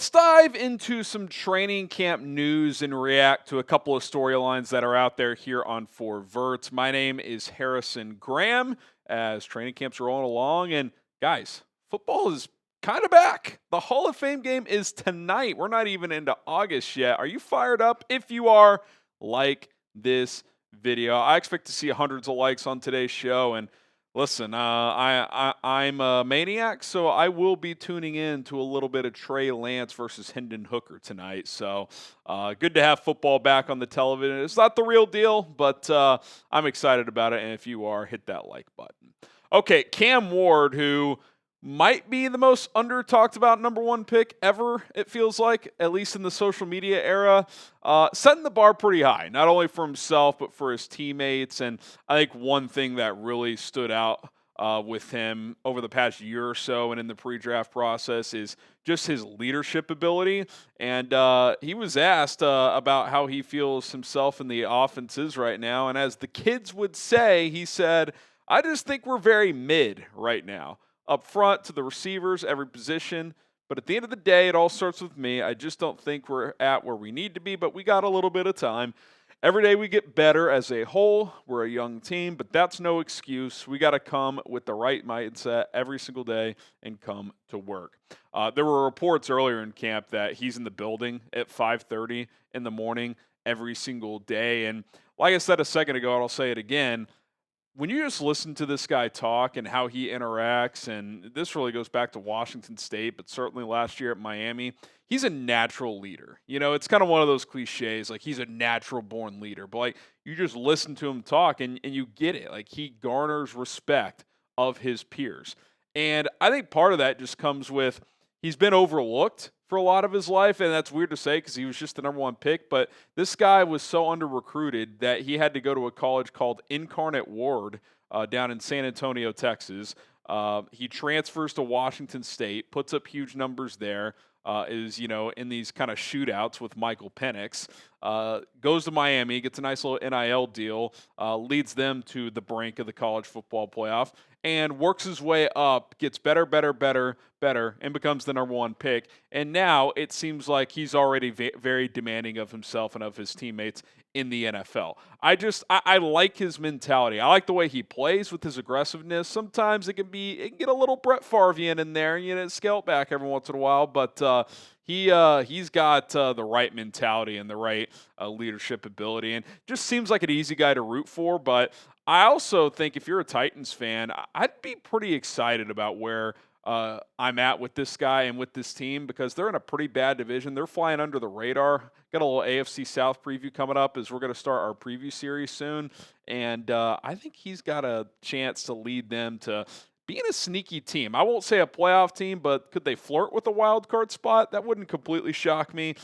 Let's dive into some training camp news and react to a couple of storylines that are out there here on Verts. My name is Harrison Graham as training camps are rolling along. And guys, football is kind of back. The Hall of Fame game is tonight. We're not even into August yet. Are you fired up? If you are, like this video. I expect to see hundreds of likes on today's show. And listen, I'm a maniac, so I will be tuning in to a little bit of Trey Lance versus Hendon Hooker tonight. So good to have football back on the television. It's not the real deal, but I'm excited about it. And if you are, hit that like button. Okay, Cam Ward, who might be the most under-talked about number one pick ever, it feels like, at least in the social media era, setting the bar pretty high, not only for himself, but for his teammates. And I think one thing that really stood out with him over the past year or so and in the pre-draft process is just his leadership ability. And he was asked about how he feels himself in the offenses right now. And as the kids would say, he said, "I just think we're very mid right now. Up front to the receivers, every position. But at the end of the day, it all starts with me. I just don't think we're at where we need to be, but we got a little bit of time. Every day we get better as a whole. We're a young team, but that's no excuse. We got to come with the right mindset every single day and come to work." There were reports earlier in camp that he's in the building at 5:30 in the morning every single day. And like I said a second ago, and I'll say it again, when you just listen to this guy talk and how he interacts, and this really goes back to Washington State, but certainly last year at Miami, he's a natural leader. You know, it's kind of one of those cliches, like he's a natural born leader. But like you just listen to him talk and you get it. Like he garners respect of his peers. And I think part of that just comes with he's been overlooked for a lot of his life, and that's weird to say because he was just the number one pick, but this guy was so under-recruited that he had to go to a college called Incarnate Word down in San Antonio, Texas. He transfers to Washington State, puts up huge numbers there, is, in these kind of shootouts with Michael Penix, goes to Miami, gets a nice little NIL deal, leads them to the brink of the college football playoff, and works his way up, gets better, and becomes the number one pick. And now it seems like he's already very demanding of himself and of his teammates in the NFL. I like his mentality. I like the way he plays with his aggressiveness. Sometimes it can get a little Brett Favre-ian in there, scale it back every once in a while, but he's got the right mentality and the right leadership ability, and just seems like an easy guy to root for. But I also think if you're a Titans fan, I'd be pretty excited about where I'm at with this guy and with this team because they're in a pretty bad division. They're flying under the radar. Got a little AFC South preview coming up as we're going to start our preview series soon. And I think he's got a chance to lead them to being a sneaky team. I won't say a playoff team, but could they flirt with a wild card spot? That wouldn't completely shock me.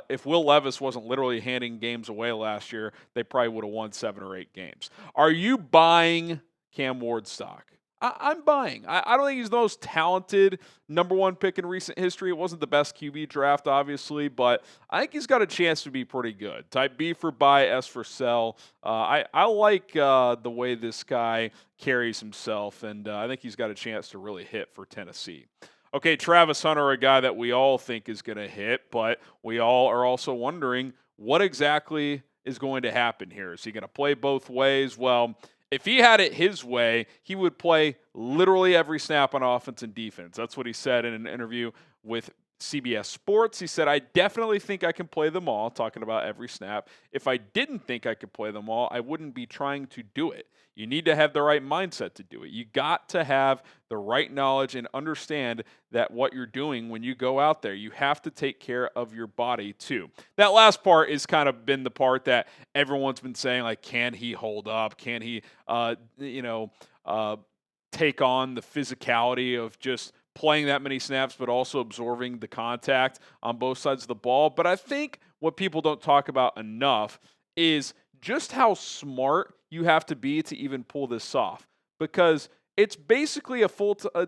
If Will Levis wasn't literally handing games away last year, they probably would have won 7 or 8 games. Are you buying Cam Ward stock? I'm buying. I don't think he's the most talented number one pick in recent history. It wasn't the best QB draft, obviously, but I think he's got a chance to be pretty good. Type B for buy, S for sell. I like the way this guy carries himself, and I think he's got a chance to really hit for Tennessee. Okay, Travis Hunter, a guy that we all think is going to hit, but we all are also wondering what exactly is going to happen here. Is he going to play both ways? Well, if he had it his way, he would play literally every snap on offense and defense. That's what he said in an interview with CBS Sports. He said, "I definitely think I can play them all," talking about every snap. "If I didn't think I could play them all, I wouldn't be trying to do it. You need to have the right mindset to do it. You got to have the right knowledge and understand that what you're doing when you go out there, you have to take care of your body too." That last part is kind of been the part that everyone's been saying, like, can he hold up? Can he, take on the physicality of just playing that many snaps, but also absorbing the contact on both sides of the ball? But I think what people don't talk about enough is just how smart you have to be to even pull this off, because it's basically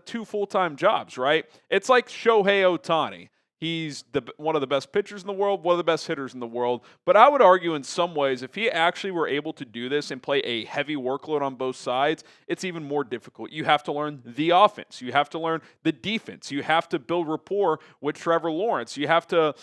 two full-time jobs, right? It's like Shohei Ohtani. He's one of the best pitchers in the world, one of the best hitters in the world. But I would argue in some ways, if he actually were able to do this and play a heavy workload on both sides, it's even more difficult. You have to learn the offense. You have to learn the defense. You have to build rapport with Trevor Lawrence. You have to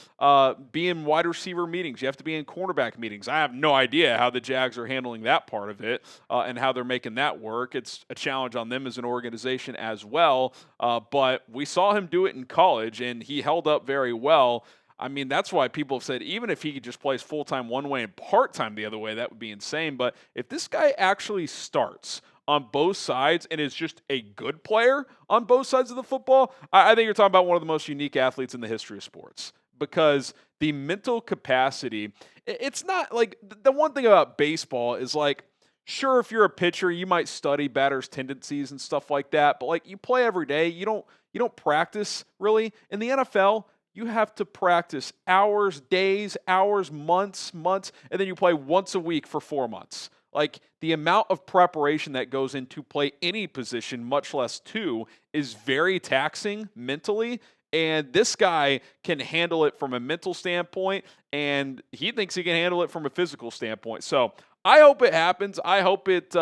be in wide receiver meetings. You have to be in cornerback meetings. I have no idea how the Jags are handling that part of it and how they're making that work. It's a challenge on them as an organization as well. But we saw him do it in college, and he held up very well. I mean, that's why people have said even if he just plays full-time one way and part-time the other way, that would be insane. But if this guy actually starts on both sides and is just a good player on both sides of the football, I think you're talking about one of the most unique athletes in the history of sports, because the mental capacity, it's not like the one thing about baseball is like, sure, if you're a pitcher, you might study batters' tendencies and stuff like that, but like you play every day, you don't practice really. In the NFL, you have to practice hours, days, hours, months, and then you play once a week for 4 months. Like the amount of preparation that goes into play any position, much less two, is very taxing mentally. And this guy can handle it from a mental standpoint, and he thinks he can handle it from a physical standpoint. So I hope it happens. I hope it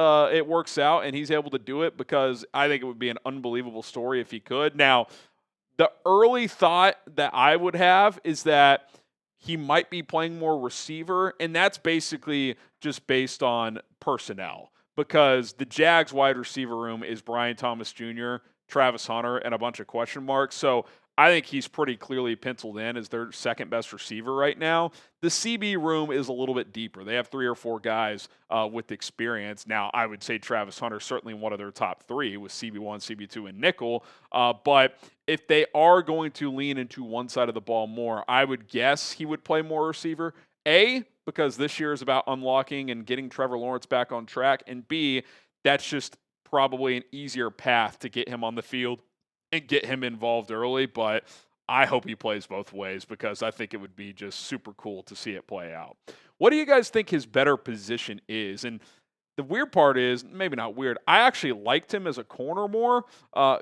works out and he's able to do it, because I think it would be an unbelievable story if he could. Now, the early thought that I would have is that he might be playing more receiver, and that's basically just based on personnel, because the Jags wide receiver room is Brian Thomas Jr., Travis Hunter, and a bunch of question marks. So I think he's pretty clearly penciled in as their second best receiver right now. The CB room is a little bit deeper. They have 3 or 4 guys with experience. Now, I would say Travis Hunter is certainly one of their top 3 with CB1, CB2, and nickel. But if they are going to lean into one side of the ball more, I would guess he would play more receiver. A, because this year is about unlocking and getting Trevor Lawrence back on track. And B, that's just probably an easier path to get him on the field and get him involved early. But I hope he plays both ways, because I think it would be just super cool to see it play out. What do you guys think his better position is? And the weird part is, maybe not weird, I actually liked him as a corner more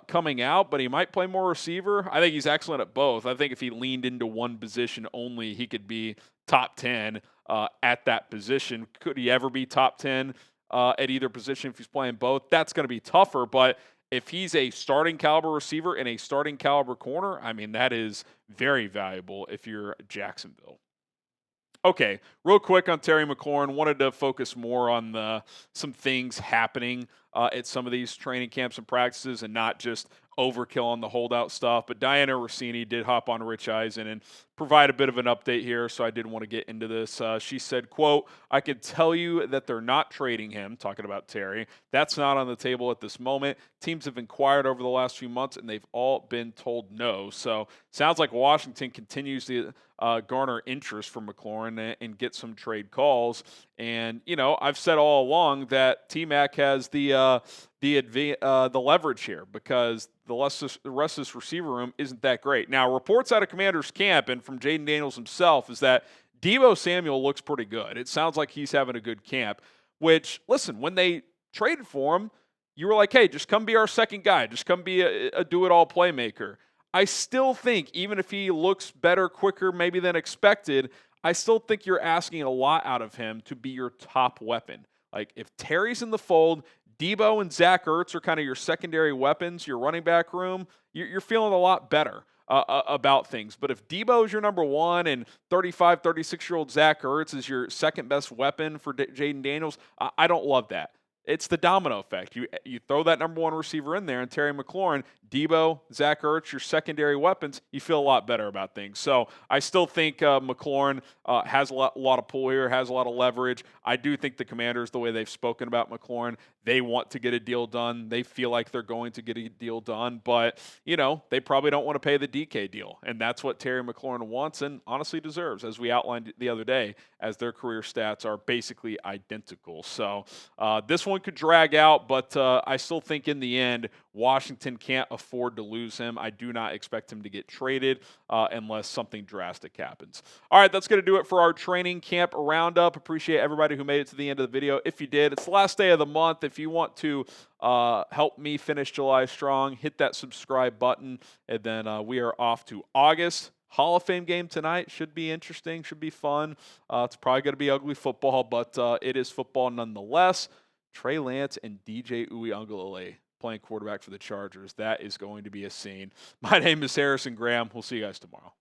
coming out, but he might play more receiver. I think he's excellent at both. I think if he leaned into one position only, he could be top 10 at that position. Could he ever be top 10 at either position if he's playing both? That's going to be tougher, but if he's a starting caliber receiver and a starting caliber corner, I mean, that is very valuable if you're Jacksonville. Okay, real quick on Terry McLaurin, wanted to focus more on some things happening at some of these training camps and practices, and not just overkill on the holdout stuff. But Dianna Russini did hop on Rich Eisen and provide a bit of an update here, so I did want to get into this. She said, quote, "I can tell you that they're not trading him," talking about Terry. "That's not on the table at this moment. Teams have inquired over the last few months, and they've all been told no." So sounds like Washington continues to garner interest from McLaurin and get some trade calls. And, you know, I've said all along that T-Mac has the leverage here, because the rest of this receiver room isn't that great. Now, reports out of Commanders camp and from Jaden Daniels himself is that Deebo Samuel looks pretty good. It sounds like he's having a good camp, which, listen, when they traded for him, you were like, hey, just come be our second guy. Just come be a do-it-all playmaker. I still think, even if he looks better, quicker, maybe than expected, I still think you're asking a lot out of him to be your top weapon. Like, if Terry's in the fold, Deebo and Zach Ertz are kind of your secondary weapons, your running back room, you're feeling a lot better about things. But if Deebo is your number one and 35, 36-year-old Zach Ertz is your second best weapon for Jaden Daniels, I don't love that. It's the domino effect. You throw that number one receiver in there, and Terry McLaurin, Deebo, Zach Ertz, your secondary weapons, you feel a lot better about things. So I still think McLaurin has a lot of pull here, has a lot of leverage. I do think the Commanders, the way they've spoken about McLaurin, they want to get a deal done. They feel like they're going to get a deal done, but, you know, they probably don't want to pay the DK deal, and that's what Terry McLaurin wants and honestly deserves, as we outlined the other day, as their career stats are basically identical. So this one could drag out, but I still think in the end, Washington can't afford to lose him. I do not expect him to get traded unless something drastic happens. All right, that's going to do it for our training camp roundup. Appreciate everybody who made it to the end of the video. If you did, it's the last day of the month. If you want to help me finish July strong, hit that subscribe button, and then we are off to August. Hall of Fame game tonight should be interesting, should be fun. It's probably going to be ugly football, but it is football nonetheless. Trey Lance and DJ Uiagalelei playing quarterback for the Chargers. That is going to be a scene. My name is Harrison Graham. We'll see you guys tomorrow.